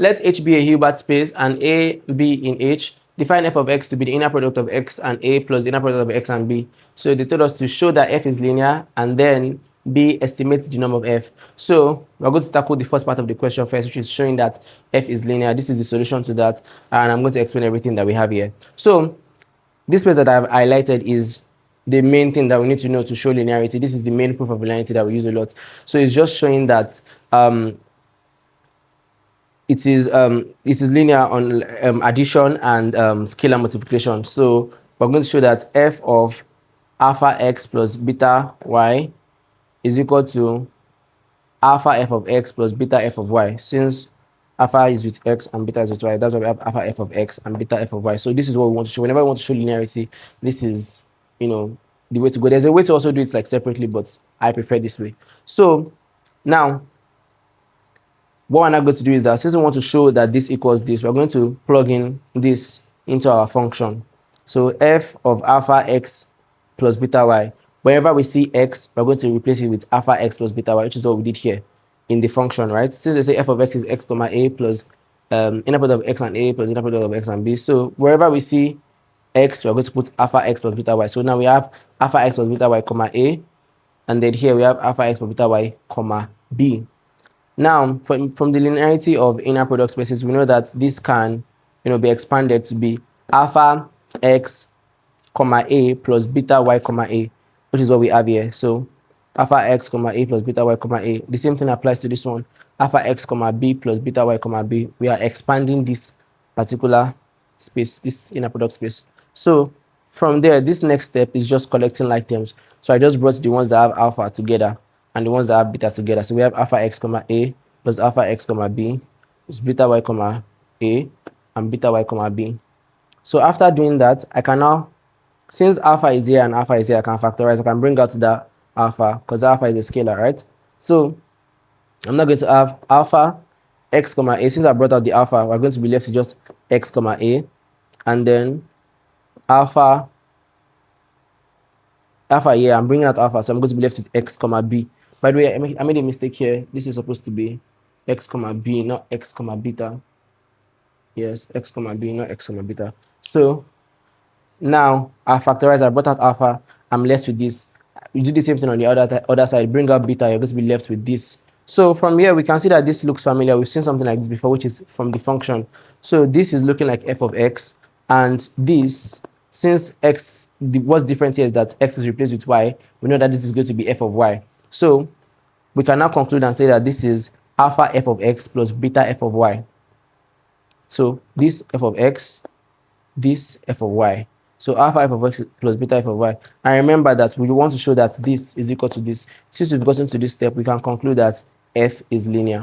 let H be a Hilbert space and A be in H. Define f of x to be the inner product of x and a plus the inner product of x and b. So they told us to show that f is linear and then b estimate the norm of f. So we're going to tackle the first part of the question first, which is showing that f is linear. This is the solution to that, and I'm going to explain everything that we have here. So this place that I've highlighted is the main thing that we need to know to show linearity. This is the main proof of linearity that we use a lot. So it's just showing that it is linear on addition and scalar multiplication. So we're going to show that f of alpha x plus beta y is equal to alpha f of x plus beta f of y. Since alpha is with x and beta is with y, that's why we have alpha f of x and beta f of y. So this is what we want to show. Whenever we want to show linearity, this is, the way to go. There's a way to also do it like separately, but I prefer this way. So now what we're now going to do is that since we want to show that this equals this, we're going to plug in this into our function. So f of alpha x plus beta y. Whenever we see x, we're going to replace it with alpha x plus beta y, which is what we did here in the function, right? Since they say f of x is x comma a plus inner product of x and a plus inner product of x and b. So wherever we see x, we're going to put alpha x plus beta y. So now we have alpha x plus beta y comma a, and then here we have alpha x plus beta y comma b. Now, from the linearity of inner product spaces, we know that this can, be expanded to be alpha x comma a plus beta y comma a, which is what we have here. So alpha x comma a plus beta y comma a. The same thing applies to this one. Alpha x comma b plus beta y comma b. We are expanding this particular space, this inner product space. So from there, this next step is just collecting like terms. So I just brought the ones that have alpha together and the ones that have beta together. So we have alpha x comma a plus alpha x comma b plus beta y comma a and beta y comma b. So after doing that, I can now, since alpha is here and alpha is here, I can factorize. I can bring out the alpha because alpha is a scalar, right? So I'm not going to have alpha x comma a. Since I brought out the alpha, we're going to be left with just x comma a, and then alpha here, I'm bringing out alpha, so I'm going to be left with x comma b. By the way, I made a mistake here. This is supposed to be x comma b, not x comma beta. Yes, x comma b, not x comma beta. So now I factorize, I brought out alpha, I'm left with this. We do the same thing on the other side, bring out beta, you're going to be left with this. So from here, we can see that this looks familiar. We've seen something like this before, which is from the function. So this is looking like f of x, and this, since x, what's different here is that x is replaced with y, we know that this is going to be f of y. So we can now conclude and say that this is alpha f of x plus beta f of y. So this f of x, this f of y. So alpha f of x plus beta f of y. And remember that we want to show that this is equal to this. Since we've gotten to this step, we can conclude that f is linear.